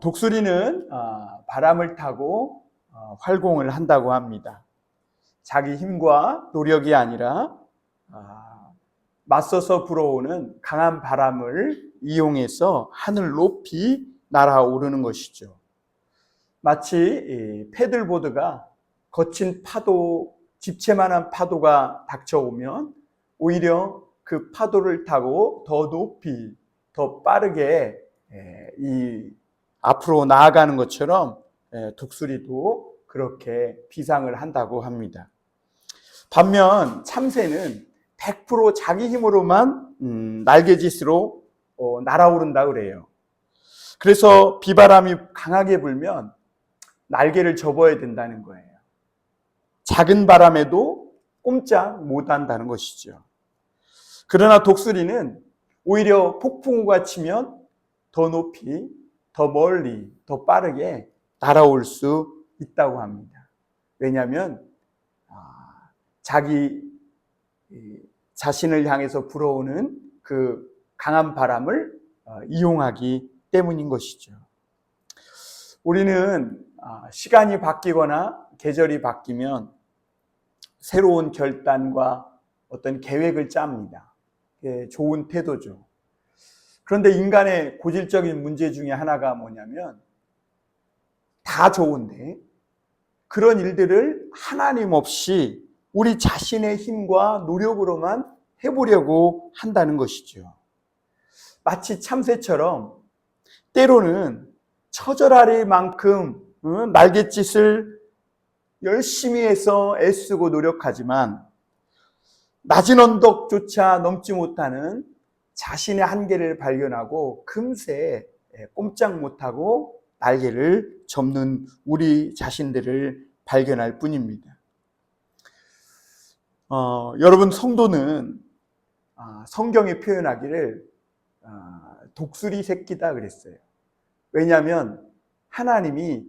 독수리는 바람을 타고 활공을 한다고 합니다. 자기 힘과 노력이 아니라 맞서서 불어오는 강한 바람을 이용해서 하늘 높이 날아오르는 것이죠. 마치 패들보드가 거친 파도, 집채만한 파도가 닥쳐오면 오히려 그 파도를 타고 더 높이, 더 빠르게 앞으로 나아가는 것처럼 독수리도 그렇게 비상을 한다고 합니다. 반면 참새는 100% 자기 힘으로만 날개짓으로 날아오른다 그래요. 그래서 비바람이 강하게 불면 날개를 접어야 된다는 거예요. 작은 바람에도 꼼짝 못한다는 것이죠. 그러나 독수리는 오히려 폭풍우가 치면 더 높이, 더 멀리, 더 빠르게 날아올 수 있다고 합니다. 왜냐하면 자기 자신을 향해서 불어오는 그 강한 바람을 이용하기 때문인 것이죠. 우리는 시간이 바뀌거나 계절이 바뀌면 새로운 결단과 어떤 계획을 짭니다. 좋은 태도죠. 그런데 인간의 고질적인 문제 중에 하나가 뭐냐면 다 좋은데 그런 일들을 하나님 없이 우리 자신의 힘과 노력으로만 해보려고 한다는 것이죠. 마치 참새처럼 때로는 처절할 만큼 날갯짓을 열심히 해서 애쓰고 노력하지만 낮은 언덕조차 넘지 못하는 자신의 한계를 발견하고 금세 꼼짝 못하고 날개를 접는 우리 자신들을 발견할 뿐입니다. 여러분, 성도는 성경이 표현하기를 독수리 새끼다 그랬어요. 왜냐하면 하나님이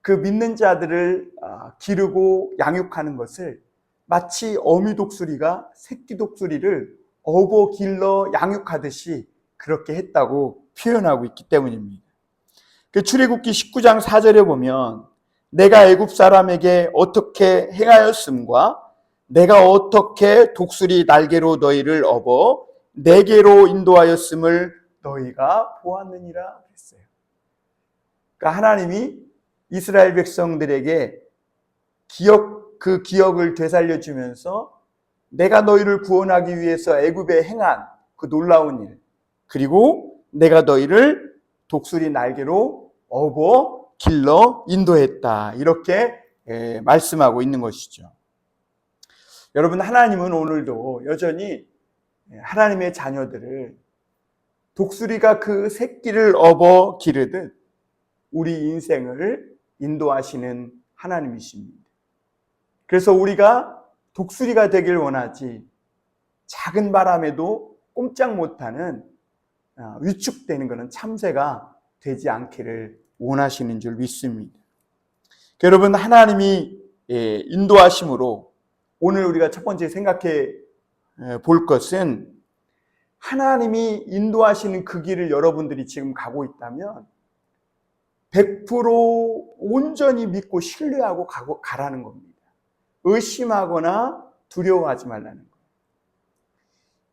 그 믿는 자들을 기르고 양육하는 것을 마치 어미 독수리가 새끼 독수리를 업어 길러 양육하듯이 그렇게 했다고 표현하고 있기 때문입니다. 그 출애굽기 19장 4절에 보면 내가 애굽 사람에게 어떻게 행하였음과 내가 어떻게 독수리 날개로 너희를 업어 내게로 인도하였음을 너희가 보았느니라 했어요. 그러니까 하나님이 이스라엘 백성들에게 그 기억을 되살려주면서 내가 너희를 구원하기 위해서 애굽에 행한 그 놀라운 일, 그리고 내가 너희를 독수리 날개로 업어 길러 인도했다, 이렇게 말씀하고 있는 것이죠. 여러분, 하나님은 오늘도 여전히 하나님의 자녀들을 독수리가 그 새끼를 업어 기르듯 우리 인생을 인도하시는 하나님이십니다. 그래서 우리가 독수리가 되길 원하지 작은 바람에도 꼼짝 못하는 위축되는 것은 참새가 되지 않기를 원하시는 줄 믿습니다. 여러분, 하나님이 인도하심으로 오늘 우리가 첫 번째 생각해 볼 것은 하나님이 인도하시는 그 길을 여러분들이 지금 가고 있다면 100% 온전히 믿고 신뢰하고 가라는 겁니다. 의심하거나 두려워하지 말라는 거예요.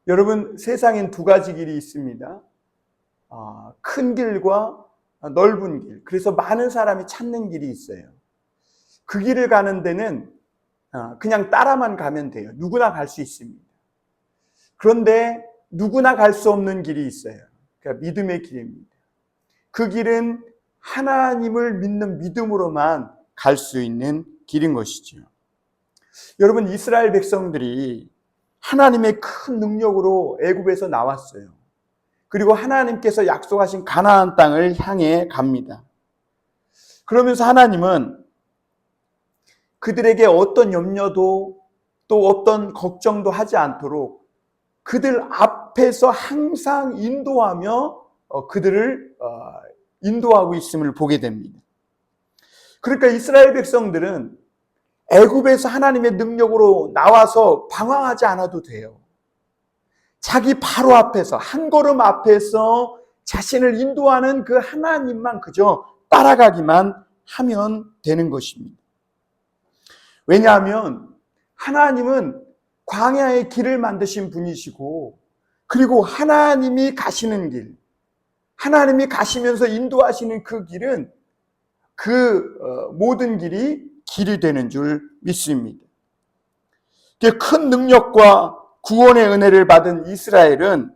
여러분, 세상엔 두 가지 길이 있습니다. 큰 길과 넓은 길. 그래서 많은 사람이 찾는 길이 있어요. 그 길을 가는 데는 그냥 따라만 가면 돼요. 누구나 갈 수 있습니다. 그런데 누구나 갈 수 없는 길이 있어요. 그러니까 믿음의 길입니다. 그 길은 하나님을 믿는 믿음으로만 갈 수 있는 길인 것이죠. 여러분, 이스라엘 백성들이 하나님의 큰 능력으로 애굽에서 나왔어요. 그리고 하나님께서 약속하신 가나안 땅을 향해 갑니다. 그러면서 하나님은 그들에게 어떤 염려도 또 어떤 걱정도 하지 않도록 그들 앞에서 항상 인도하며 그들을 인도하고 있음을 보게 됩니다. 그러니까 이스라엘 백성들은 애굽에서 하나님의 능력으로 나와서 방황하지 않아도 돼요. 자기 바로 앞에서, 한 걸음 앞에서 자신을 인도하는 그 하나님만 그저 따라가기만 하면 되는 것입니다. 왜냐하면 하나님은 광야의 길을 만드신 분이시고, 그리고 하나님이 가시는 길, 하나님이 가시면서 인도하시는 그 길은 모든 길이 되는 줄 믿습니다. 큰 능력과 구원의 은혜를 받은 이스라엘은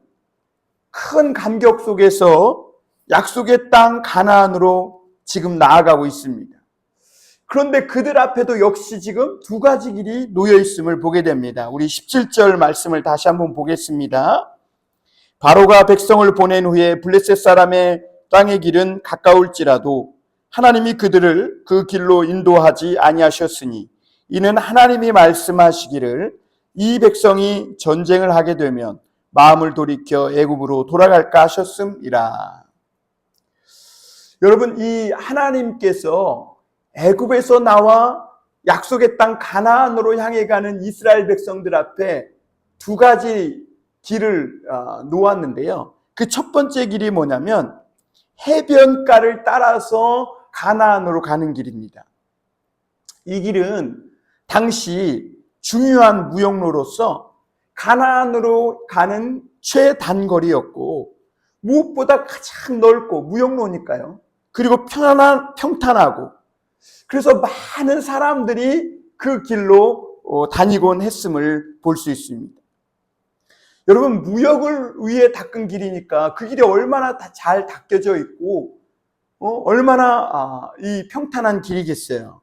큰 감격 속에서 약속의 땅 가나안으로 지금 나아가고 있습니다. 그런데 그들 앞에도 역시 지금 두 가지 길이 놓여 있음을 보게 됩니다. 우리 17절 말씀을 다시 한번 보겠습니다. 바로가 백성을 보낸 후에 블레셋 사람의 땅의 길은 가까울지라도 하나님이 그들을 그 길로 인도하지 아니하셨으니 이는 하나님이 말씀하시기를 이 백성이 전쟁을 하게 되면 마음을 돌이켜 애굽으로 돌아갈까 하셨음이라. 여러분, 이 하나님께서 애굽에서 나와 약속의 땅 가나안으로 향해 가는 이스라엘 백성들 앞에 두 가지 길을 놓았는데요. 그 첫 번째 길이 뭐냐면 해변가를 따라서 가나안으로 가는 길입니다. 이 길은 당시 중요한 무역로로서 가나안으로 가는 최단거리였고, 무엇보다 가장 넓고 무역로니까요. 그리고 평탄하고, 그래서 많은 사람들이 그 길로 다니곤 했음을 볼 수 있습니다. 여러분, 무역을 위해 닦은 길이니까 그 길이 얼마나 잘 닦여져 있고 얼마나 이 평탄한 길이겠어요.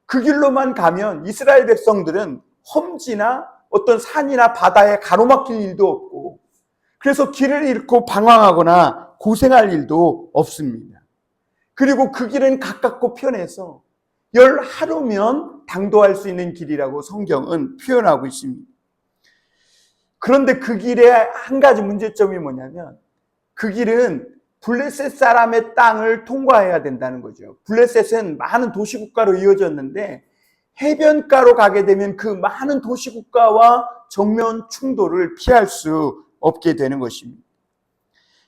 그 길로만 가면 이스라엘 백성들은 험지나 어떤 산이나 바다에 가로막힐 일도 없고, 그래서 길을 잃고 방황하거나 고생할 일도 없습니다. 그리고 그 길은 가깝고 편해서 열 하루면 당도할 수 있는 길이라고 성경은 표현하고 있습니다. 그런데 그 길에 한 가지 문제점이 뭐냐면, 그 길은 블레셋 사람의 땅을 통과해야 된다는 거죠. 블레셋은 많은 도시국가로 이어졌는데 해변가로 가게 되면 그 많은 도시국가와 정면 충돌을 피할 수 없게 되는 것입니다.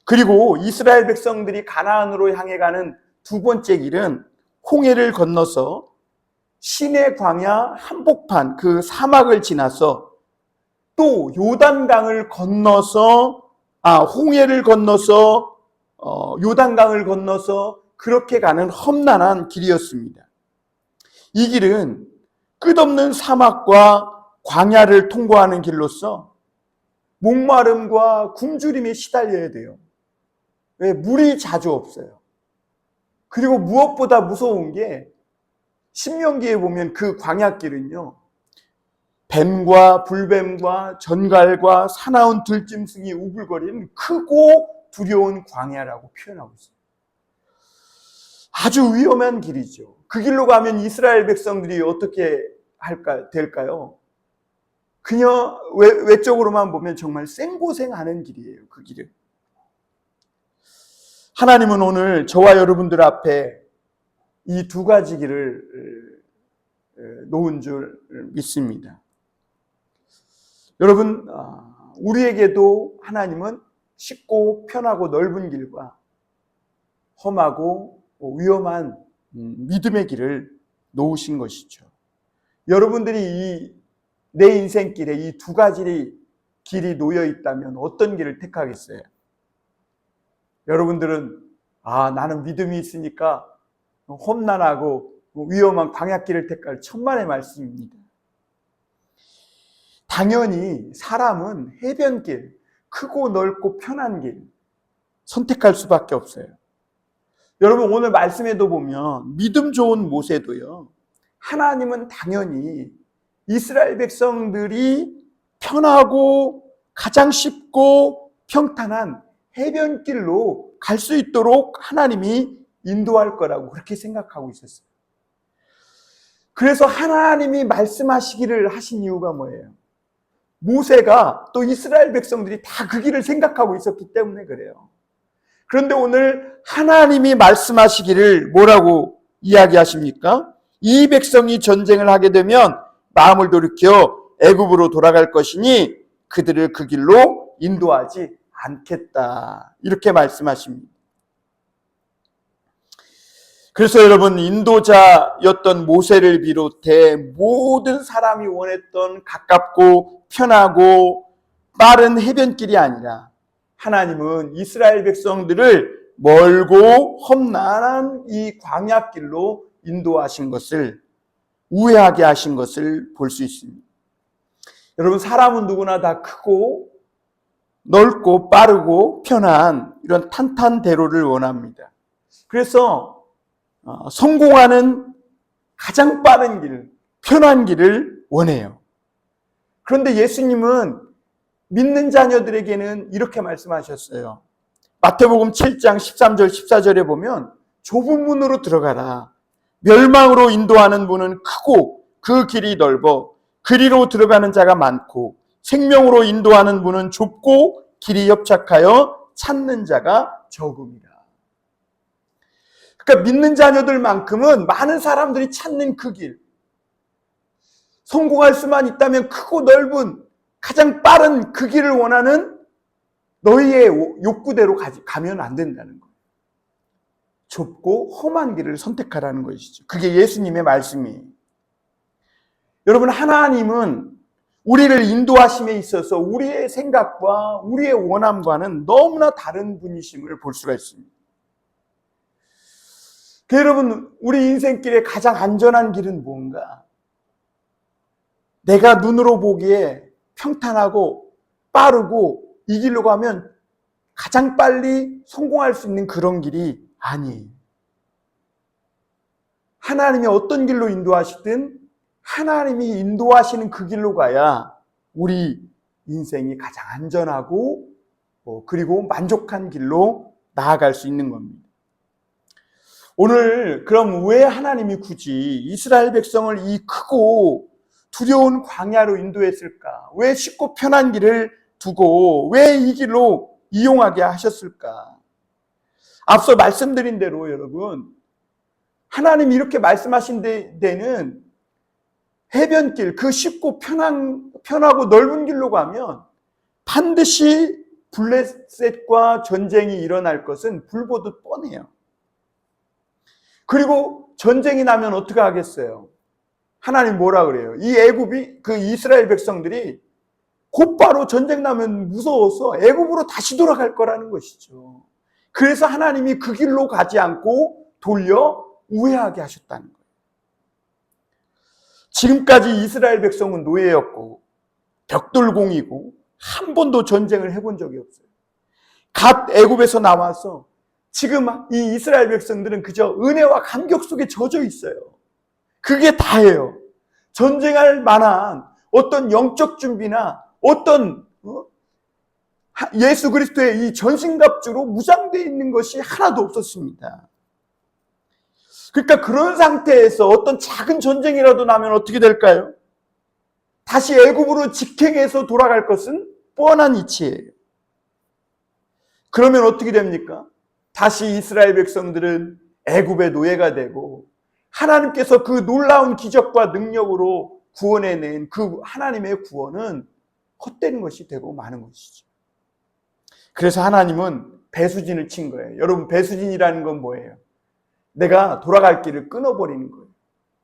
그리고 이스라엘 백성들이 가나안으로 향해 가는 두 번째 길은 홍해를 건너서 시내 광야 한복판 그 사막을 지나서 또 요단강을 건너서 홍해를 건너서 요단강을 건너서 그렇게 가는 험난한 길이었습니다. 이 길은 끝없는 사막과 광야를 통과하는 길로서 목마름과 굶주림에 시달려야 돼요. 왜? 물이 자주 없어요. 그리고 무엇보다 무서운 게 신명기에 보면 그 광야길은요, 뱀과 불뱀과 전갈과 사나운 들짐승이 우글거리는 크고 두려운 광야라고 표현하고 있습니다. 아주 위험한 길이죠. 그 길로 가면 이스라엘 백성들이 어떻게 될까요? 그냥 외적으로만 보면 정말 생고생하는 길이에요. 그 길은. 하나님은 오늘 저와 여러분들 앞에 이 두 가지 길을 놓은 줄 믿습니다. 여러분, 우리에게도 하나님은 쉽고 편하고 넓은 길과 험하고 위험한 믿음의 길을 놓으신 것이죠. 여러분들이 내 인생길에 이 두 가지 길이 놓여 있다면 어떤 길을 택하겠어요? 여러분들은 나는 믿음이 있으니까 험난하고 위험한 광야길을 택할 천만의 말씀입니다. 당연히 사람은 해변길, 크고 넓고 편한 길 선택할 수밖에 없어요. 여러분, 오늘 말씀에도 보면 믿음 좋은 모세도요, 하나님은 당연히 이스라엘 백성들이 편하고 가장 쉽고 평탄한 해변길로 갈 수 있도록 하나님이 인도할 거라고 그렇게 생각하고 있었어요. 그래서 하나님이 말씀하시기를 하신 이유가 뭐예요? 모세가 또 이스라엘 백성들이 다 그 길을 생각하고 있었기 때문에 그래요. 그런데 오늘 하나님이 말씀하시기를 뭐라고 이야기하십니까? 이 백성이 전쟁을 하게 되면 마음을 돌이켜 애굽으로 돌아갈 것이니 그들을 그 길로 인도하지 않겠다. 이렇게 말씀하십니다. 그래서 여러분, 인도자였던 모세를 비롯해 모든 사람이 원했던 가깝고 편하고 빠른 해변길이 아니라 하나님은 이스라엘 백성들을 멀고 험난한 이 광야길로 인도하신 것을, 우회하게 하신 것을 볼 수 있습니다. 여러분, 사람은 누구나 다 크고 넓고 빠르고 편한 이런 탄탄대로를 원합니다. 그래서 성공하는 가장 빠른 길, 편한 길을 원해요. 그런데 예수님은 믿는 자녀들에게는 이렇게 말씀하셨어요. 마태복음 7장 13절 14절에 보면 좁은 문으로 들어가라. 멸망으로 인도하는 문은 크고 그 길이 넓어 그리로 들어가는 자가 많고 생명으로 인도하는 문은 좁고 길이 협착하여 찾는 자가 적음이라. 그러니까 믿는 자녀들만큼은 많은 사람들이 찾는 그 길, 성공할 수만 있다면 크고 넓은 가장 빠른 그 길을 원하는 너희의 욕구대로 가면 안 된다는 거예요. 좁고 험한 길을 선택하라는 것이죠. 그게 예수님의 말씀이에요. 여러분, 하나님은 우리를 인도하심에 있어서 우리의 생각과 우리의 원함과는 너무나 다른 분이심을 볼 수가 있습니다. 여러분, 우리 인생길의 가장 안전한 길은 뭔가? 내가 눈으로 보기에 평탄하고 빠르고 이 길로 가면 가장 빨리 성공할 수 있는 그런 길이 아니에요. 하나님이 어떤 길로 인도하시든 하나님이 인도하시는 그 길로 가야 우리 인생이 가장 안전하고 그리고 만족한 길로 나아갈 수 있는 겁니다. 오늘 그럼 왜 하나님이 굳이 이스라엘 백성을 이 크고 두려운 광야로 인도했을까? 왜 쉽고 편한 길을 두고 왜 이 길로 이용하게 하셨을까? 앞서 말씀드린 대로 여러분, 하나님이 이렇게 말씀하신 데는 해변길, 그 쉽고 편하고 넓은 길로 가면 반드시 블레셋과 전쟁이 일어날 것은 불보듯 뻔해요. 그리고 전쟁이 나면 어떻게 하겠어요? 하나님 뭐라 그래요? 이 애굽이, 그 이스라엘 백성들이 곧바로 전쟁 나면 무서워서 애굽으로 다시 돌아갈 거라는 것이죠. 그래서 하나님이 그 길로 가지 않고 돌려 우회하게 하셨다는 거예요. 지금까지 이스라엘 백성은 노예였고 벽돌공이고 한 번도 전쟁을 해본 적이 없어요. 갓 애굽에서 나와서 지금 이 이스라엘 백성들은 그저 은혜와 감격 속에 젖어 있어요. 그게 다예요. 전쟁할 만한 어떤 영적 준비나 어떤 예수 그리스도의 이 전신갑주로 무장되어 있는 것이 하나도 없었습니다. 그러니까 그런 상태에서 어떤 작은 전쟁이라도 나면 어떻게 될까요? 다시 애굽으로 직행해서 돌아갈 것은 뻔한 이치예요. 그러면 어떻게 됩니까? 다시 이스라엘 백성들은 애굽의 노예가 되고 하나님께서 그 놀라운 기적과 능력으로 구원해낸 그 하나님의 구원은 헛되는 것이 되고 마는 것이죠. 그래서 하나님은 배수진을 친 거예요. 여러분, 배수진이라는 건 뭐예요? 내가 돌아갈 길을 끊어버리는 거예요.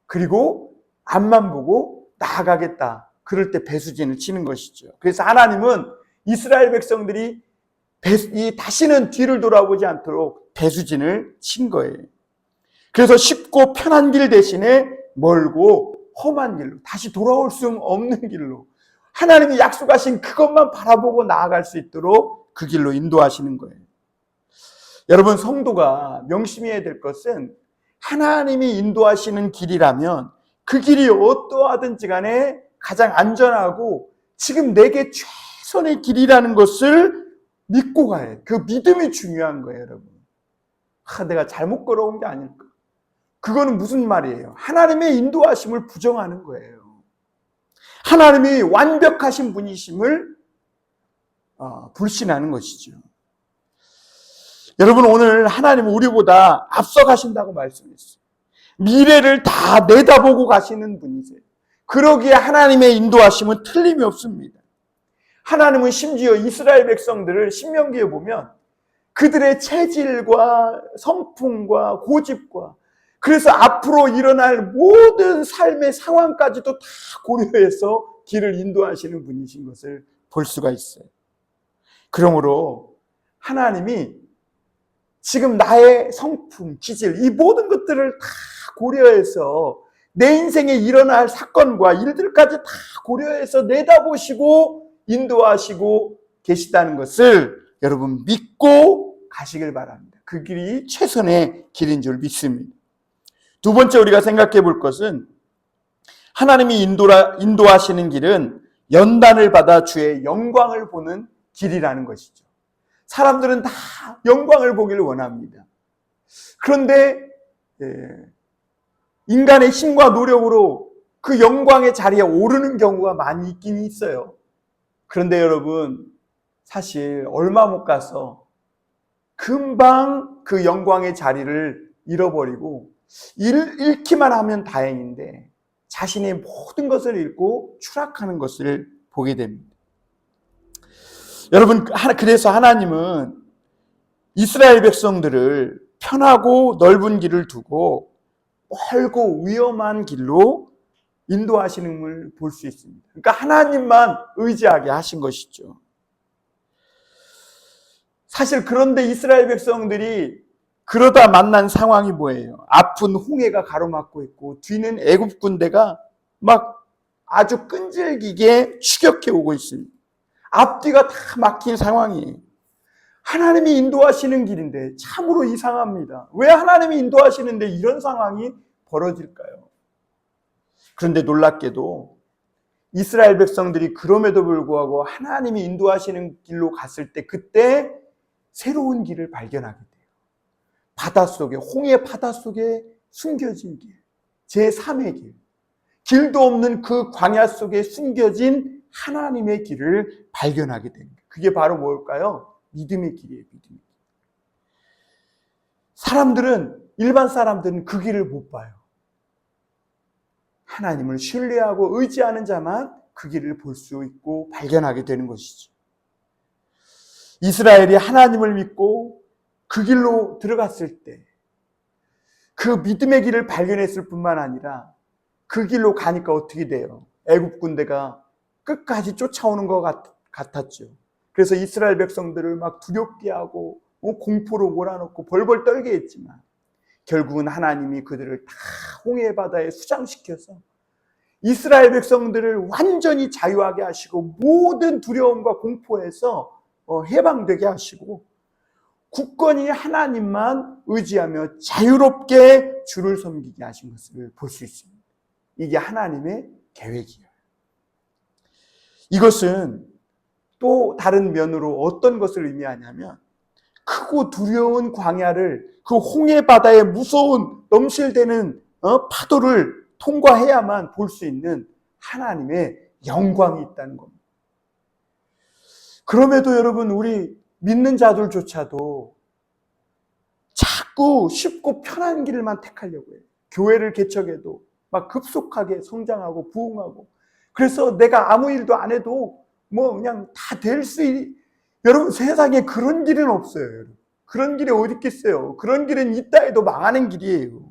그리고 앞만 보고 나아가겠다. 그럴 때 배수진을 치는 것이죠. 그래서 하나님은 이스라엘 백성들이 다시는 뒤를 돌아보지 않도록 배수진을 친 거예요. 그래서 쉽고 편한 길 대신에 멀고 험한 길로, 다시 돌아올 수 없는 길로 하나님이 약속하신 그것만 바라보고 나아갈 수 있도록 그 길로 인도하시는 거예요. 여러분, 성도가 명심해야 될 것은 하나님이 인도하시는 길이라면 그 길이 어떠하든지 간에 가장 안전하고 지금 내게 최선의 길이라는 것을 믿고 가야 해요. 그 믿음이 중요한 거예요, 여러분. 내가 잘못 걸어온 게 아닐까. 그거는 무슨 말이에요? 하나님의 인도하심을 부정하는 거예요. 하나님이 완벽하신 분이심을 불신하는 것이죠. 여러분, 오늘 하나님은 우리보다 앞서가신다고 말씀했어요. 미래를 다 내다보고 가시는 분이세요. 그러기에 하나님의 인도하심은 틀림이 없습니다. 하나님은 심지어 이스라엘 백성들을 신명기에 보면 그들의 체질과 성품과 고집과 그래서 앞으로 일어날 모든 삶의 상황까지도 다 고려해서 길을 인도하시는 분이신 것을 볼 수가 있어요. 그러므로 하나님이 지금 나의 성품, 기질, 이 모든 것들을 다 고려해서 내 인생에 일어날 사건과 일들까지 다 고려해서 내다보시고 인도하시고 계시다는 것을 여러분 믿고 가시길 바랍니다. 그 길이 최선의 길인 줄 믿습니다. 두 번째 우리가 생각해 볼 것은 하나님이 인도하시는 길은 연단을 받아 주의 영광을 보는 길이라는 것이죠. 사람들은 다 영광을 보기를 원합니다. 그런데 인간의 힘과 노력으로 그 영광의 자리에 오르는 경우가 많이 있긴 있어요. 그런데 여러분 사실 얼마 못 가서 금방 그 영광의 자리를 잃어버리고 잃기만 하면 다행인데 자신의 모든 것을 잃고 추락하는 것을 보게 됩니다. 여러분, 그래서 하나님은 이스라엘 백성들을 편하고 넓은 길을 두고 멀고 위험한 길로 인도하시는 걸 볼 수 있습니다. 그러니까 하나님만 의지하게 하신 것이죠. 사실 그런데 이스라엘 백성들이 그러다 만난 상황이 뭐예요? 아픈 홍해가 가로막고 있고 뒤는 애굽 군대가 막 아주 끈질기게 추격해 오고 있습니다. 앞뒤가 다 막힌 상황이에요. 하나님이 인도하시는 길인데 참으로 이상합니다. 왜 하나님이 인도하시는데 이런 상황이 벌어질까요? 그런데 놀랍게도 이스라엘 백성들이 그럼에도 불구하고 하나님이 인도하시는 길로 갔을 때 그때 새로운 길을 발견하게 돼요. 바닷속에, 홍해 바닷속에 숨겨진 길, 제3의 길, 길도 없는 그 광야 속에 숨겨진 하나님의 길을 발견하게 됩니다. 그게 바로 뭘까요? 믿음의 길이에요. 믿음의 길. 일반 사람들은 그 길을 못 봐요. 하나님을 신뢰하고 의지하는 자만 그 길을 볼 수 있고 발견하게 되는 것이죠. 이스라엘이 하나님을 믿고 그 길로 들어갔을 때 그 믿음의 길을 발견했을 뿐만 아니라 그 길로 가니까 어떻게 돼요? 애굽 군대가 끝까지 쫓아오는 것 같았죠. 그래서 이스라엘 백성들을 막 두렵게 하고 공포로 몰아넣고 벌벌 떨게 했지만 결국은 하나님이 그들을 다 홍해 바다에 수장시켜서 이스라엘 백성들을 완전히 자유하게 하시고 모든 두려움과 공포에서 해방되게 하시고 굳건히 하나님만 의지하며 자유롭게 주를 섬기게 하신 것을 볼 수 있습니다. 이게 하나님의 계획이에요. 이것은 또 다른 면으로 어떤 것을 의미하냐면 크고 두려운 광야를 그 홍해 바다의 무서운 넘실대는 파도를 통과해야만 볼 수 있는 하나님의 영광이 있다는 겁니다. 그럼에도 여러분 우리 믿는 자들조차도 자꾸 쉽고 편한 길만 택하려고 해요. 교회를 개척해도 막 급속하게 성장하고 부흥하고 그래서 내가 아무 일도 안 해도 뭐 그냥 다 될 수 여러분 세상에 그런 길은 없어요. 여러분. 그런 길이 어디 있겠어요? 그런 길은 있다 해도 망하는 길이에요.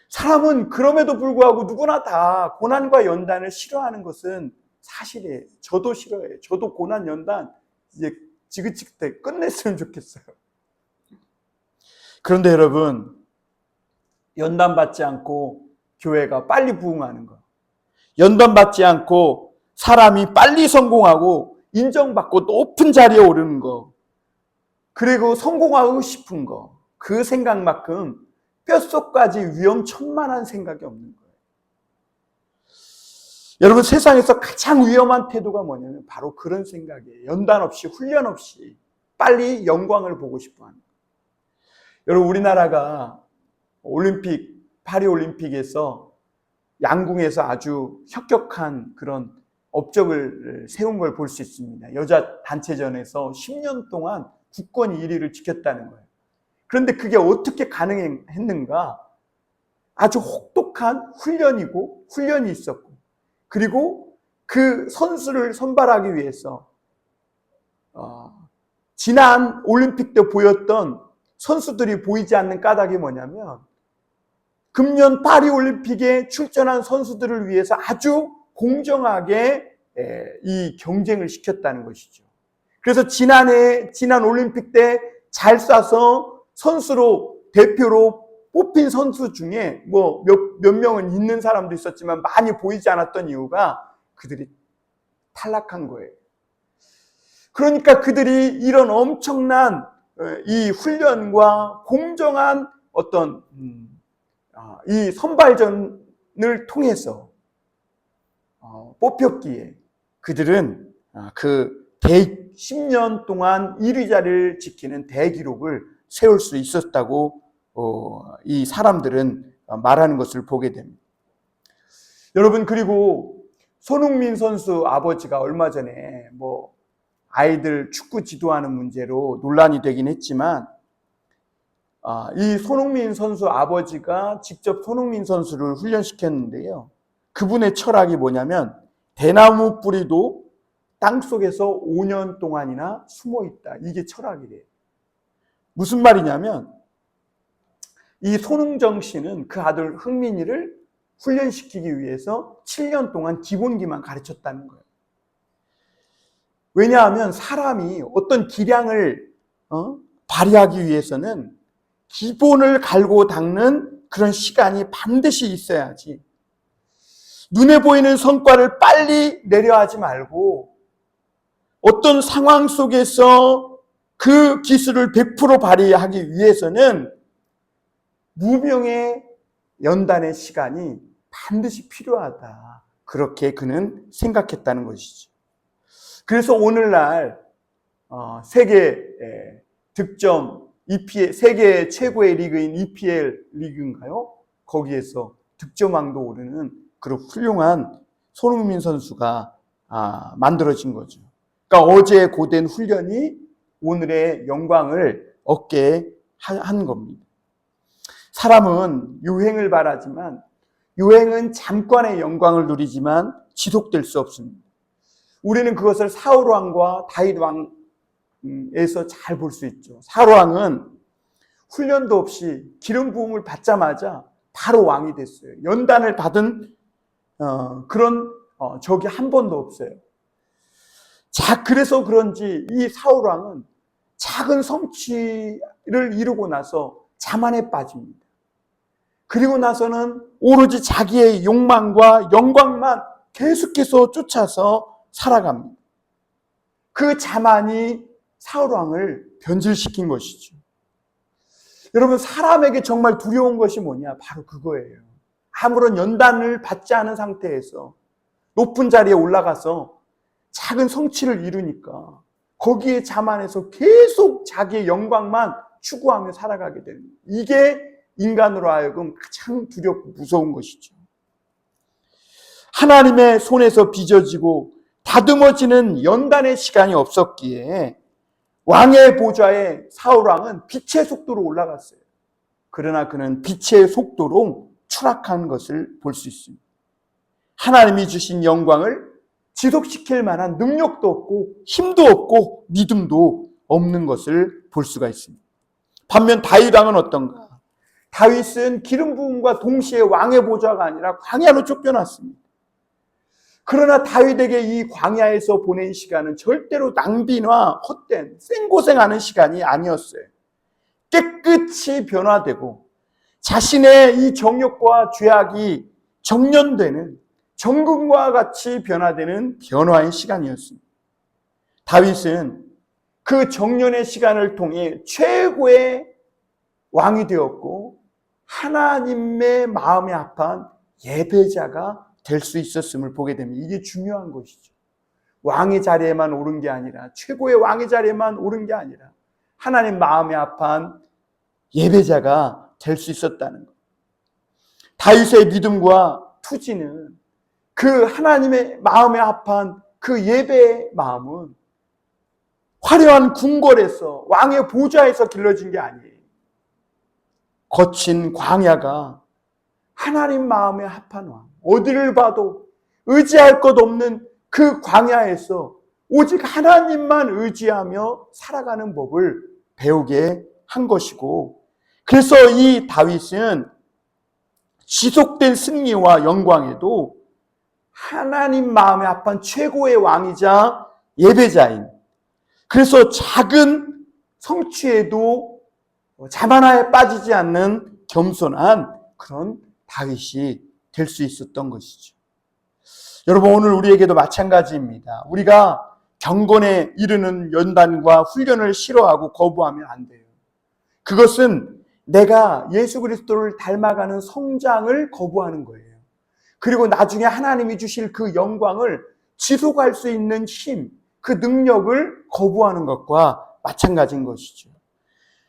사람은 그럼에도 불구하고 누구나 다 고난과 연단을 싫어하는 것은 사실이에요. 저도 싫어해요. 저도 고난 연단 이제 지긋지긋해 끝냈으면 좋겠어요. 그런데 여러분 연단받지 않고 교회가 빨리 부흥하는 거, 연단받지 않고 사람이 빨리 성공하고 인정받고 높은 자리에 오르는 거, 그리고 성공하고 싶은 거, 그 생각만큼 뼛속까지 위험천만한 생각이 없는 거예요. 여러분 세상에서 가장 위험한 태도가 뭐냐면 바로 그런 생각이에요. 연단 없이 훈련 없이 빨리 영광을 보고 싶어 하는 거예요. 여러분 우리나라가 파리올림픽에서 양궁에서 아주 혁혁한 그런 업적을 세운 걸 볼 수 있습니다. 여자 단체전에서 10년 동안 굳건히 1위를 지켰다는 거예요. 그런데 그게 어떻게 가능했는가? 아주 혹독한 훈련이 있었고 그리고 그 선수를 선발하기 위해서 지난 올림픽 때 보였던 선수들이 보이지 않는 까닭이 뭐냐면 금년 파리 올림픽에 출전한 선수들을 위해서 아주 공정하게 이 경쟁을 시켰다는 것이죠. 그래서 지난 올림픽 때 잘 쏴서 선수로 대표로 뽑힌 선수 중에 뭐 몇 명은 있는 사람도 있었지만 많이 보이지 않았던 이유가 그들이 탈락한 거예요. 그러니까 그들이 이런 엄청난 이 훈련과 공정한 어떤 이 선발전을 통해서 뽑혔기에 그들은 그 10년 동안 1위 자리를 지키는 대기록을 세울 수 있었다고 이 사람들은 말하는 것을 보게 됩니다. 여러분, 그리고 손흥민 선수 아버지가 얼마 전에 뭐 아이들 축구 지도하는 문제로 논란이 되긴 했지만 이 손흥민 선수 아버지가 직접 손흥민 선수를 훈련시켰는데요. 그분의 철학이 뭐냐면 대나무 뿌리도 땅속에서 5년 동안이나 숨어있다. 이게 철학이래요. 무슨 말이냐면 이 손흥정 씨는 그 아들 흥민이를 훈련시키기 위해서 7년 동안 기본기만 가르쳤다는 거예요. 왜냐하면 사람이 어떤 기량을 발휘하기 위해서는 기본을 갈고 닦는 그런 시간이 반드시 있어야지. 눈에 보이는 성과를 빨리 내려 하지 말고 어떤 상황 속에서 그 기술을 100% 발휘하기 위해서는 무명의 연단의 시간이 반드시 필요하다. 그렇게 그는 생각했다는 것이죠. 그래서 오늘날 세계 득점 EPL, 세계 최고의 리그인 EPL 리그인가요? 거기에서 득점왕도 오르는 그런 훌륭한 손흥민 선수가 만들어진 거죠. 그러니까 어제 고된 훈련이 오늘의 영광을 얻게 한 겁니다. 사람은 유행을 바라지만 유행은 잠깐의 영광을 누리지만 지속될 수 없습니다. 우리는 그것을 사울 왕과 다윗 왕에서 잘 볼 수 있죠. 사울 왕은 훈련도 없이 기름 부음을 받자마자 바로 왕이 됐어요. 연단을 받은 그런 적이 한 번도 없어요. 그래서 그런지 이 사울 왕은 작은 성취를 이루고 나서 자만에 빠집니다. 그리고 나서는 오로지 자기의 욕망과 영광만 계속해서 쫓아서 살아갑니다. 그 자만이 사울 왕을 변질시킨 것이죠. 여러분, 사람에게 정말 두려운 것이 뭐냐? 바로 그거예요. 아무런 연단을 받지 않은 상태에서 높은 자리에 올라가서 작은 성취를 이루니까 거기에 자만해서 계속 자기의 영광만 추구하며 살아가게 됩니다. 이게 인간으로 하여금 가장 두렵고 무서운 것이죠. 하나님의 손에서 빚어지고 다듬어지는 연단의 시간이 없었기에 왕의 보좌에 사울 왕은 빛의 속도로 올라갔어요. 그러나 그는 빛의 속도로 추락한 것을 볼 수 있습니다. 하나님이 주신 영광을 지속시킬 만한 능력도 없고 힘도 없고 믿음도 없는 것을 볼 수가 있습니다. 반면 다윗 왕은 어떤가? 다윗은 기름 부음과 동시에 왕의 보좌가 아니라 광야로 쫓겨났습니다. 그러나 다윗에게 이 광야에서 보낸 시간은 절대로 낭비나 헛된 생고생하는 시간이 아니었어요. 깨끗이 변화되고 자신의 이 정욕과 죄악이 정련되는 정금과 같이 변화되는 변화의 시간이었습니다. 다윗은 그 정련의 시간을 통해 최고의 왕이 되었고 하나님의 마음에 합한 예배자가 될 수 있었음을 보게 됩니다. 이게 중요한 것이죠. 왕의 자리에만 오른 게 아니라, 최고의 왕의 자리에만 오른 게 아니라 하나님 마음에 합한 예배자가 될 수 있었다는 것. 다윗의 믿음과 투지는 그 하나님의 마음에 합한 그 예배의 마음은 화려한 궁궐에서 왕의 보좌에서 길러진 게 아니에요. 거친 광야가 하나님 마음에 합한 왕, 어디를 봐도 의지할 것 없는 그 광야에서 오직 하나님만 의지하며 살아가는 법을 배우게 한 것이고, 그래서 이 다윗은 지속된 승리와 영광에도 하나님 마음에 합한 최고의 왕이자 예배자인, 그래서 작은 성취에도 자만하에 빠지지 않는 겸손한 그런 다윗이 될 수 있었던 것이죠. 여러분, 오늘 우리에게도 마찬가지입니다. 우리가 경건에 이르는 연단과 훈련을 싫어하고 거부하면 안 돼요. 그것은 내가 예수 그리스도를 닮아가는 성장을 거부하는 거예요. 그리고 나중에 하나님이 주실 그 영광을 지속할 수 있는 힘, 그 능력을 거부하는 것과 마찬가지인 것이죠.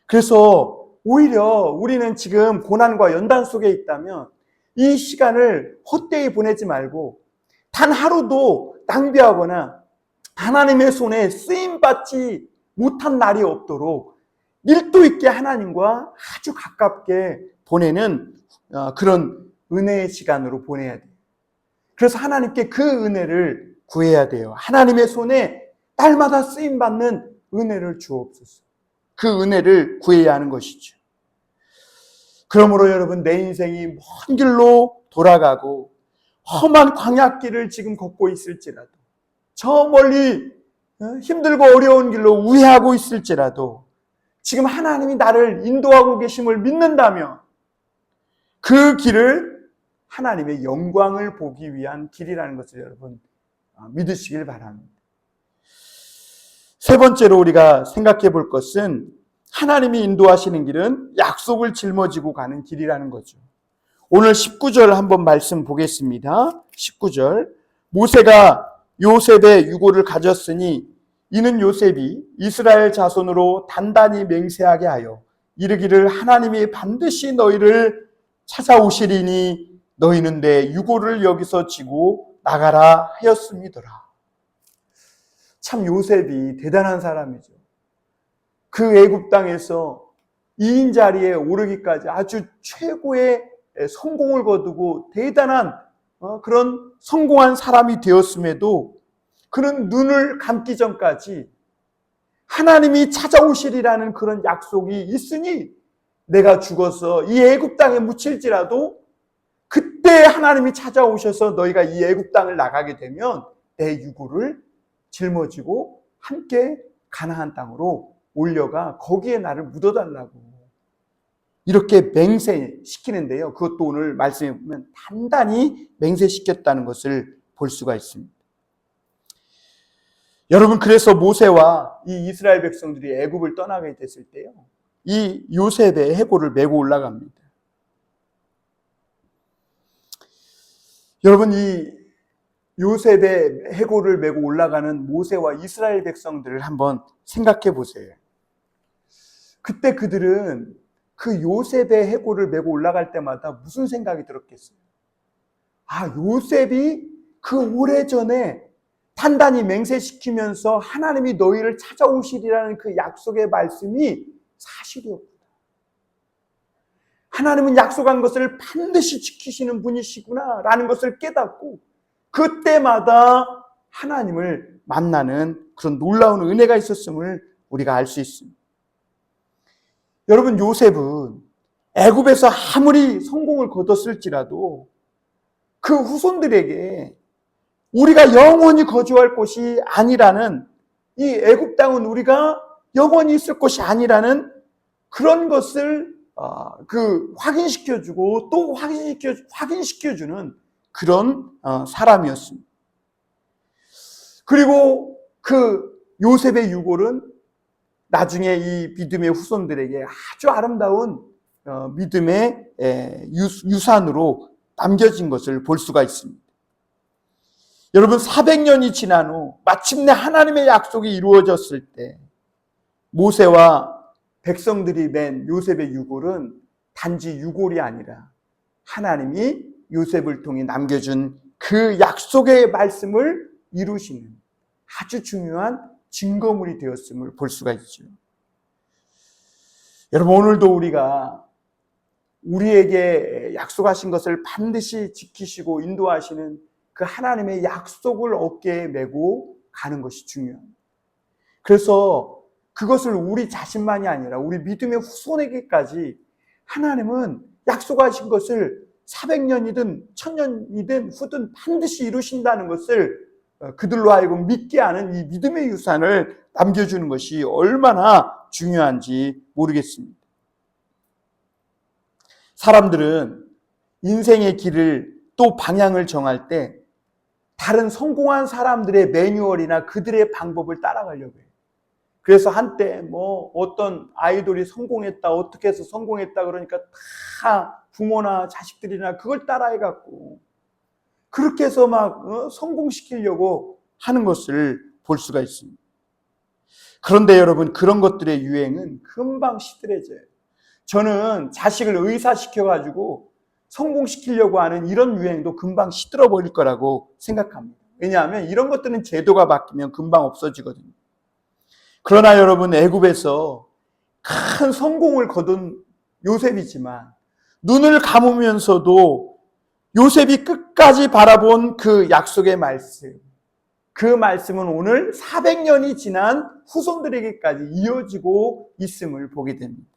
그래서 오히려 우리는 지금 고난과 연단 속에 있다면 이 시간을 헛되이 보내지 말고 단 하루도 낭비하거나 하나님의 손에 쓰임받지 못한 날이 없도록 밀도 있게 하나님과 아주 가깝게 보내는 그런 은혜의 시간으로 보내야 돼요. 그래서 하나님께 그 은혜를 구해야 돼요. 하나님의 손에 날마다 쓰임받는 은혜를 주옵소서. 그 은혜를 구해야 하는 것이죠. 그러므로 여러분, 내 인생이 먼 길로 돌아가고 험한 광야길을 지금 걷고 있을지라도, 저 멀리 힘들고 어려운 길로 우회하고 있을지라도 지금 하나님이 나를 인도하고 계심을 믿는다면 그 길을 하나님의 영광을 보기 위한 길이라는 것을 여러분 믿으시길 바랍니다. 세 번째로 우리가 생각해 볼 것은 하나님이 인도하시는 길은 약속을 짊어지고 가는 길이라는 거죠. 오늘 19절 한번 말씀 보겠습니다. 19절. 모세가 요셉의 유고를 가졌으니 이는 요셉이 이스라엘 자손으로 단단히 맹세하게 하여 이르기를 하나님이 반드시 너희를 찾아오시리니 너희는 내 유고를 여기서 지고 나가라 하였음이더라. 참 요셉이 대단한 사람이죠. 그 애굽 땅에서 2인 자리에 오르기까지 아주 최고의 성공을 거두고 대단한 그런 성공한 사람이 되었음에도 그는 눈을 감기 전까지 하나님이 찾아오시리라는 그런 약속이 있으니 내가 죽어서 이 애굽 땅에 묻힐지라도 그때 하나님이 찾아오셔서 너희가 이 애굽 땅을 나가게 되면 내 유고를 짊어지고 함께 가나안 땅으로 올려가 거기에 나를 묻어달라고 이렇게 맹세시키는데요. 그것도 오늘 말씀에 보면 단단히 맹세시켰다는 것을 볼 수가 있습니다. 여러분, 그래서 모세와 이 이스라엘 백성들이 애굽을 떠나게 됐을 때요, 이 요셉의 해골을 메고 올라갑니다. 여러분, 이 요셉의 해골을 메고 올라가는 모세와 이스라엘 백성들을 한번 생각해 보세요. 그때 그들은 그 요셉의 해골을 메고 올라갈 때마다 무슨 생각이 들었겠어요? 아, 요셉이 그 오래전에 단단히 맹세시키면서 하나님이 너희를 찾아오시리라는 그 약속의 말씀이 사실이었구나. 하나님은 약속한 것을 반드시 지키시는 분이시구나 라는 것을 깨닫고 그때마다 하나님을 만나는 그런 놀라운 은혜가 있었음을 우리가 알 수 있습니다. 여러분, 요셉은 애굽에서 아무리 성공을 거뒀을지라도 그 후손들에게 우리가 영원히 거주할 곳이 아니라는, 이 애굽 땅은 우리가 영원히 있을 곳이 아니라는 그런 것을 확인시켜주고 또 확인시켜주는 그런 사람이었습니다. 그리고 그 요셉의 유골은 나중에 이 믿음의 후손들에게 아주 아름다운 믿음의 유산으로 남겨진 것을 볼 수가 있습니다. 여러분, 400년이 지난 후 마침내 하나님의 약속이 이루어졌을 때 모세와 백성들이 맨 요셉의 유골은 단지 유골이 아니라 하나님이 요셉을 통해 남겨준 그 약속의 말씀을 이루시는 아주 중요한 증거물이 되었음을 볼 수가 있죠. 여러분, 오늘도 우리가 우리에게 약속하신 것을 반드시 지키시고 인도하시는 그 하나님의 약속을 어깨에 메고 가는 것이 중요합니다. 그래서 그것을 우리 자신만이 아니라 우리 믿음의 후손에게까지 하나님은 약속하신 것을 400년이든 1000년이든 후든 반드시 이루신다는 것을 그들로 하여금 믿게 하는 이 믿음의 유산을 남겨주는 것이 얼마나 중요한지 모르겠습니다. 사람들은 인생의 길을 또 방향을 정할 때 다른 성공한 사람들의 매뉴얼이나 그들의 방법을 따라가려고 해요. 그래서 한때 어떤 아이돌이 성공했다, 어떻게 해서 성공했다 그러니까 다 부모나 자식들이나 그걸 따라해갖고 그렇게 해서 성공시키려고 하는 것을 볼 수가 있습니다. 그런데 여러분, 그런 것들의 유행은 금방 시들해져요. 저는 자식을 의사시켜가지고 성공시키려고 하는 이런 유행도 금방 시들어버릴 거라고 생각합니다. 왜냐하면 이런 것들은 제도가 바뀌면 금방 없어지거든요. 그러나 여러분, 애굽에서 큰 성공을 거둔 요셉이지만 눈을 감으면서도 요셉이 끝까지 바라본 그 약속의 말씀, 그 말씀은 오늘 400년이 지난 후손들에게까지 이어지고 있음을 보게 됩니다.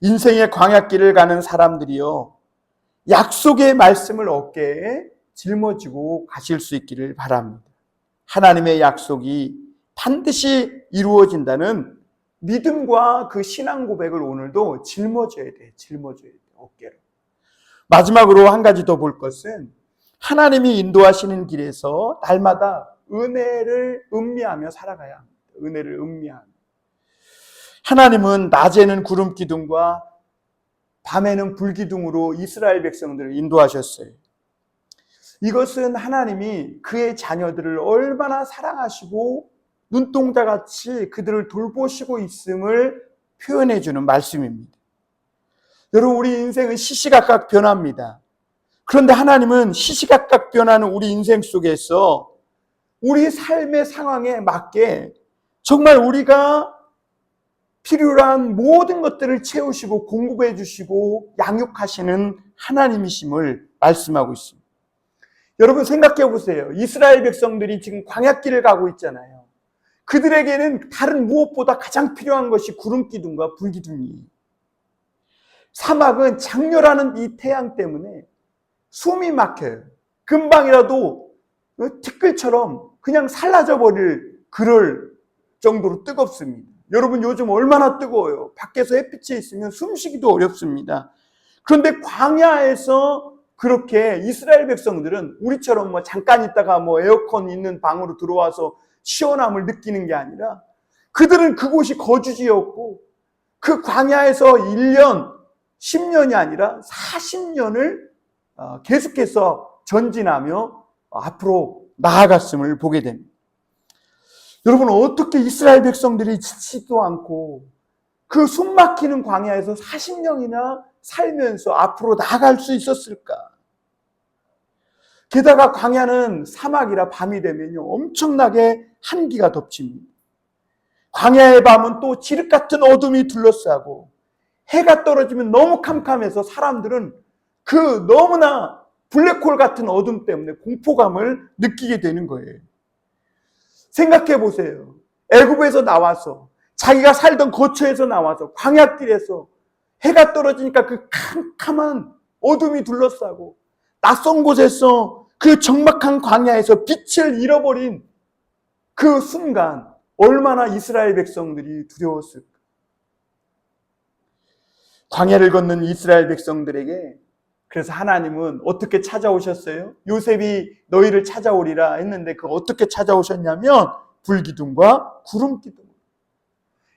인생의 광야길을 가는 사람들이요, 약속의 말씀을 어깨에 짊어지고 가실 수 있기를 바랍니다. 하나님의 약속이 반드시 이루어진다는 믿음과 그 신앙 고백을 오늘도 짊어져야 돼. 어깨로. 마지막으로 한 가지 더 볼 것은 하나님이 인도하시는 길에서 날마다 은혜를 음미하며 살아가야 합니다. 은혜를 음미하며. 하나님은 낮에는 구름 기둥과 밤에는 불 기둥으로 이스라엘 백성들을 인도하셨어요. 이것은 하나님이 그의 자녀들을 얼마나 사랑하시고 눈동자같이 그들을 돌보시고 있음을 표현해 주는 말씀입니다. 여러분, 우리 인생은 시시각각 변합니다. 그런데 하나님은 시시각각 변하는 우리 인생 속에서 우리 삶의 상황에 맞게 정말 우리가 필요한 모든 것들을 채우시고 공급해 주시고 양육하시는 하나님이심을 말씀하고 있습니다. 여러분, 생각해 보세요. 이스라엘 백성들이 지금 광야길을 가고 있잖아요. 그들에게는 다른 무엇보다 가장 필요한 것이 구름 기둥과 불 기둥이에요. 사막은 장렬하는 이 태양 때문에 숨이 막혀요. 금방이라도 티끌처럼 그냥 살라져 버릴 그럴 정도로 뜨겁습니다. 여러분, 요즘 얼마나 뜨거워요. 밖에서 햇빛에 있으면 숨쉬기도 어렵습니다. 그런데 광야에서 그렇게 이스라엘 백성들은 우리처럼 잠깐 있다가 에어컨 있는 방으로 들어와서 시원함을 느끼는 게 아니라 그들은 그곳이 거주지였고 그 광야에서 1년, 10년이 아니라 40년을 계속해서 전진하며 앞으로 나아갔음을 보게 됩니다. 여러분, 어떻게 이스라엘 백성들이 지치지도 않고 그 숨막히는 광야에서 40년이나 살면서 앞으로 나아갈 수 있었을까? 게다가 광야는 사막이라 밤이 되면요 엄청나게 한기가 덮칩니다. 광야의 밤은 또 지륵 같은 어둠이 둘러싸고 해가 떨어지면 너무 캄캄해서 사람들은 그 너무나 블랙홀 같은 어둠 때문에 공포감을 느끼게 되는 거예요. 생각해 보세요. 애굽에서 나와서 자기가 살던 거처에서 나와서 광야길에서 해가 떨어지니까 그 캄캄한 어둠이 둘러싸고 낯선 곳에서 그 적막한 광야에서 빛을 잃어버린 그 순간 얼마나 이스라엘 백성들이 두려웠을까. 광야를 걷는 이스라엘 백성들에게 그래서 하나님은 어떻게 찾아오셨어요? 요셉이 너희를 찾아오리라 했는데 그 어떻게 찾아오셨냐면 불기둥과 구름기둥.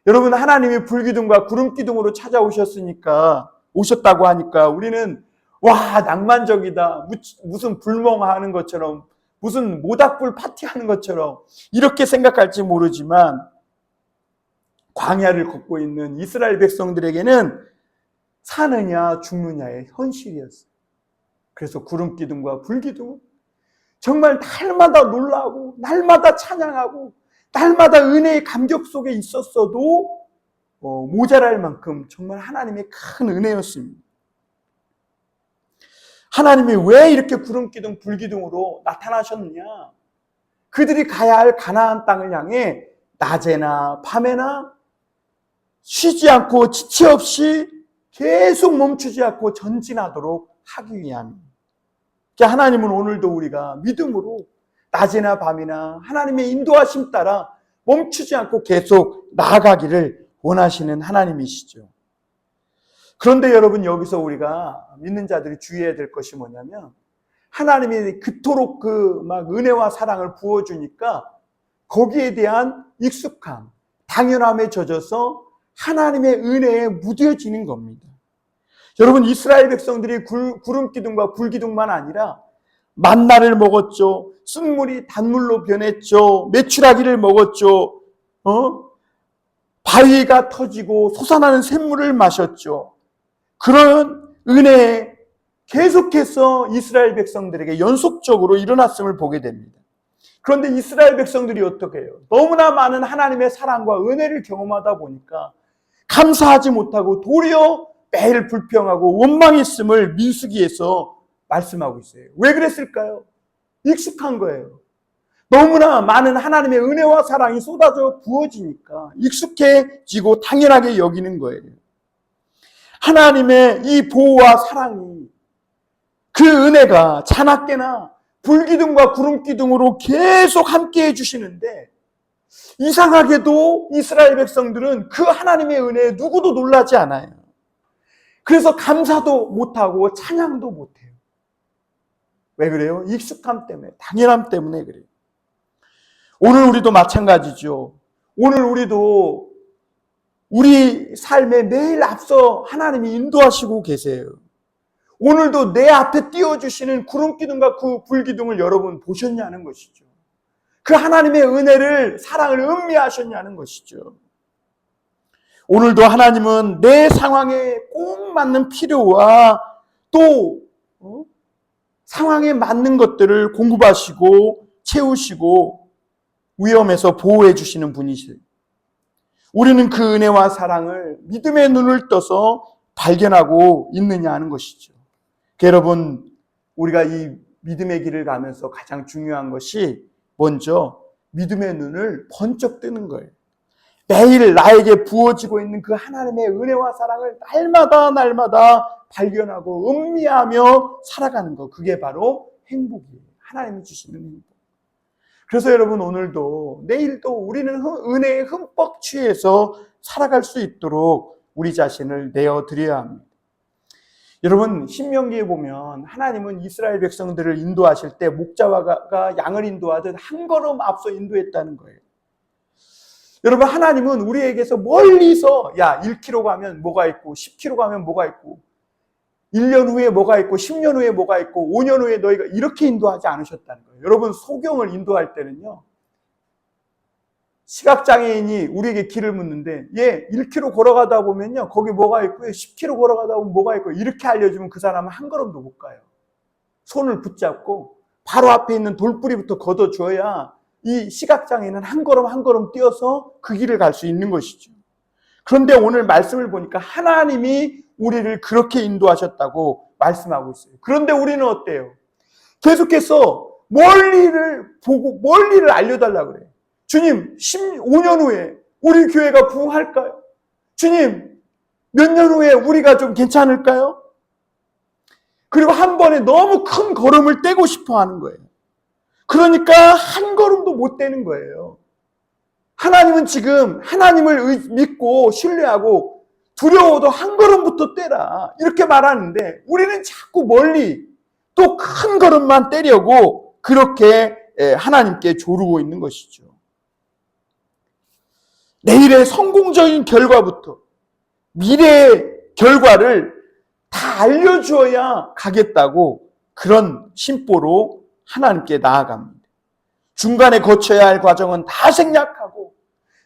여러분, 하나님이 불기둥과 구름기둥으로 찾아오셨으니까 오셨다고 하니까 우리는 와, 낭만적이다. 무슨 불멍하는 것처럼 무슨 모닥불 파티하는 것처럼 이렇게 생각할지 모르지만 광야를 걷고 있는 이스라엘 백성들에게는 사느냐 죽느냐의 현실이었어요. 그래서 구름기둥과 불기둥은 정말 날마다 놀라고 날마다 찬양하고 날마다 은혜의 감격 속에 있었어도 모자랄 만큼 정말 하나님의 큰 은혜였습니다. 하나님이 왜 이렇게 구름기둥 불기둥으로 나타나셨느냐? 그들이 가야 할 가나안 땅을 향해 낮에나 밤에나 쉬지 않고 지체 없이 계속 멈추지 않고 전진하도록 하기 위함입니다. 하나님은 오늘도 우리가 믿음으로 낮이나 밤이나 하나님의 인도하심 따라 멈추지 않고 계속 나아가기를 원하시는 하나님이시죠. 그런데 여러분, 여기서 우리가 믿는 자들이 주의해야 될 것이 뭐냐면, 하나님이 그토록 막 은혜와 사랑을 부어주니까 거기에 대한 익숙함, 당연함에 젖어서 하나님의 은혜에 무뎌지는 겁니다. 여러분, 이스라엘 백성들이 구름기둥과 불기둥만 아니라 만나를 먹었죠. 쓴물이 단물로 변했죠. 메추라기를 먹었죠. 바위가 터지고 솟아나는 샘물을 마셨죠. 그런 은혜에 계속해서 이스라엘 백성들에게 연속적으로 일어났음을 보게 됩니다. 그런데 이스라엘 백성들이 어떻게 해요? 너무나 많은 하나님의 사랑과 은혜를 경험하다 보니까 감사하지 못하고 도리어 매일 불평하고 원망했음을 민수기에서 말씀하고 있어요. 왜 그랬을까요? 익숙한 거예요. 너무나 많은 하나님의 은혜와 사랑이 쏟아져 부어지니까 익숙해지고 당연하게 여기는 거예요. 하나님의 이 보호와 사랑이, 그 은혜가 자나깨나 불기둥과 구름기둥으로 계속 함께 해주시는데, 이상하게도 이스라엘 백성들은 그 하나님의 은혜에 누구도 놀라지 않아요. 그래서 감사도 못하고 찬양도 못해요. 왜 그래요? 익숙함 때문에, 당연함 때문에 그래요. 오늘 우리도 마찬가지죠. 오늘 우리도 우리 삶에 매일 앞서 하나님이 인도하시고 계세요. 오늘도 내 앞에 띄워주시는 구름기둥과 그 불기둥을 여러분 보셨냐는 것이죠. 그 하나님의 은혜를, 사랑을 음미하셨냐는 것이죠. 오늘도 하나님은 내 상황에 꼭 맞는 필요와 또 상황에 맞는 것들을 공급하시고 채우시고 위험에서 보호해 주시는 분이세요. 우리는 그 은혜와 사랑을 믿음의 눈을 떠서 발견하고 있느냐 하는 것이죠. 여러분, 우리가 이 믿음의 길을 가면서 가장 중요한 것이 먼저 믿음의 눈을 번쩍 뜨는 거예요. 매일 나에게 부어지고 있는 그 하나님의 은혜와 사랑을 날마다 발견하고 음미하며 살아가는 것, 그게 바로 행복이에요. 하나님이 주시는 행복. 그래서 여러분, 오늘도 내일도 우리는 은혜에 흠뻑 취해서 살아갈 수 있도록 우리 자신을 내어드려야 합니다. 여러분, 신명기에 보면 하나님은 이스라엘 백성들을 인도하실 때 목자가 양을 인도하듯 한 걸음 앞서 인도했다는 거예요. 여러분, 하나님은 우리에게서 멀리서 1km 가면 뭐가 있고 10km 가면 뭐가 있고 1년 후에 뭐가 있고 10년 후에 뭐가 있고 5년 후에 너희가 이렇게 인도하지 않으셨다는 거예요. 여러분, 소경을 인도할 때는요, 시각장애인이 우리에게 길을 묻는데 1km 걸어가다 보면요, 거기 뭐가 있고요, 10km 걸어가다 보면 뭐가 있고, 이렇게 알려주면 그 사람은 한 걸음도 못 가요. 손을 붙잡고 바로 앞에 있는 돌뿌리부터 걷어줘야 이 시각장애인은 한 걸음 한 걸음 뛰어서 그 길을 갈 수 있는 것이죠. 그런데 오늘 말씀을 보니까 하나님이 우리를 그렇게 인도하셨다고 말씀하고 있어요. 그런데 우리는 어때요? 계속해서 멀리를 보고 멀리를 알려달라고 그래요. 주님, 15년 후에 우리 교회가 부흥할까요? 주님, 몇 년 후에 우리가 좀 괜찮을까요? 그리고 한 번에 너무 큰 걸음을 떼고 싶어 하는 거예요. 그러니까 한 걸음도 못 떼는 거예요. 하나님은 지금 하나님을 믿고 신뢰하고 두려워도 한 걸음부터 떼라, 이렇게 말하는데, 우리는 자꾸 멀리 또 큰 걸음만 떼려고 그렇게 하나님께 조르고 있는 것이죠. 내일의 성공적인 결과부터 미래의 결과를 다 알려주어야 가겠다고 그런 심보로 하나님께 나아갑니다. 중간에 거쳐야 할 과정은 다 생략하고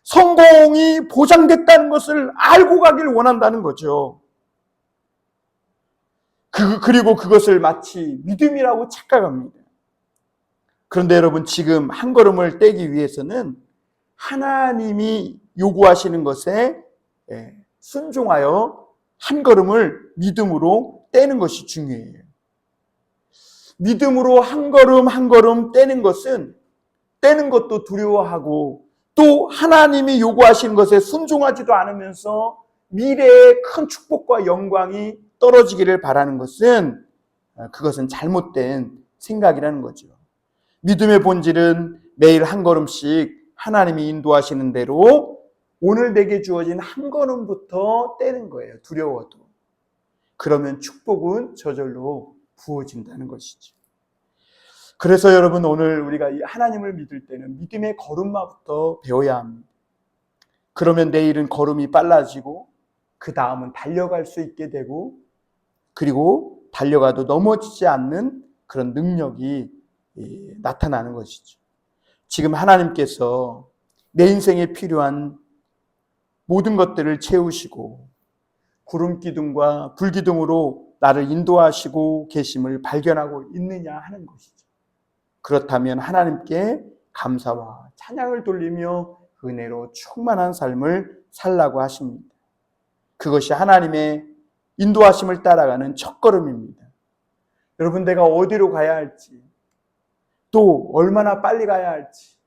성공이 보장됐다는 것을 알고 가길 원한다는 거죠. 그리고 그것을 마치 믿음이라고 착각합니다. 그런데 여러분, 지금 한 걸음을 떼기 위해서는 하나님이 요구하시는 것에 순종하여 한 걸음을 믿음으로 떼는 것이 중요해요. 믿음으로 한 걸음 한 걸음 떼는 것도 두려워하고 또 하나님이 요구하시는 것에 순종하지도 않으면서 미래의 큰 축복과 영광이 떨어지기를 바라는 것은 그것은 잘못된 생각이라는 거죠. 믿음의 본질은 매일 한 걸음씩 하나님이 인도하시는 대로 오늘 내게 주어진 한 걸음부터 떼는 거예요. 두려워도. 그러면 축복은 저절로 부어진다는 것이죠. 그래서 여러분, 오늘 우리가 이 하나님을 믿을 때는 믿음의 걸음마부터 배워야 합니다. 그러면 내일은 걸음이 빨라지고 그 다음은 달려갈 수 있게 되고 그리고 달려가도 넘어지지 않는 그런 능력이 나타나는 것이죠. 지금 하나님께서 내 인생에 필요한 모든 것들을 채우시고 구름 기둥과 불 기둥으로 나를 인도하시고 계심을 발견하고 있느냐 하는 것이죠. 그렇다면 하나님께 감사와 찬양을 돌리며 은혜로 충만한 삶을 살라고 하십니다. 그것이 하나님의 인도하심을 따라가는 첫걸음입니다. 여러분, 내가 어디로 가야 할지, 또 얼마나 빨리 가야 할지,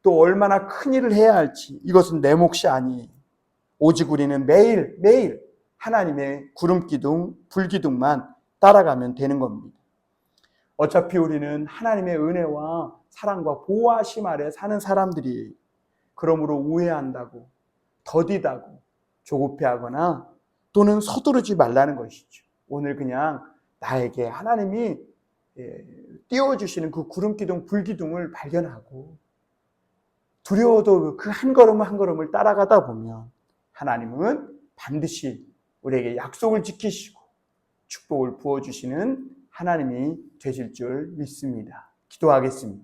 또 얼마나 큰 일을 해야 할지, 이것은 내 몫이 아니에요. 오직 우리는 매일 하나님의 구름기둥, 불기둥만 따라가면 되는 겁니다. 어차피 우리는 하나님의 은혜와 사랑과 보호하심 아래 사는 사람들이에요. 그러므로 우회한다고, 더디다고, 조급해하거나 또는 서두르지 말라는 것이죠. 오늘 그냥 나에게 하나님이 띄워주시는 그 구름기둥, 불기둥을 발견하고 두려워도 그 한 걸음 한 걸음을 따라가다 보면 하나님은 반드시 우리에게 약속을 지키시고 축복을 부어주시는 하나님이 되실 줄 믿습니다. 기도하겠습니다.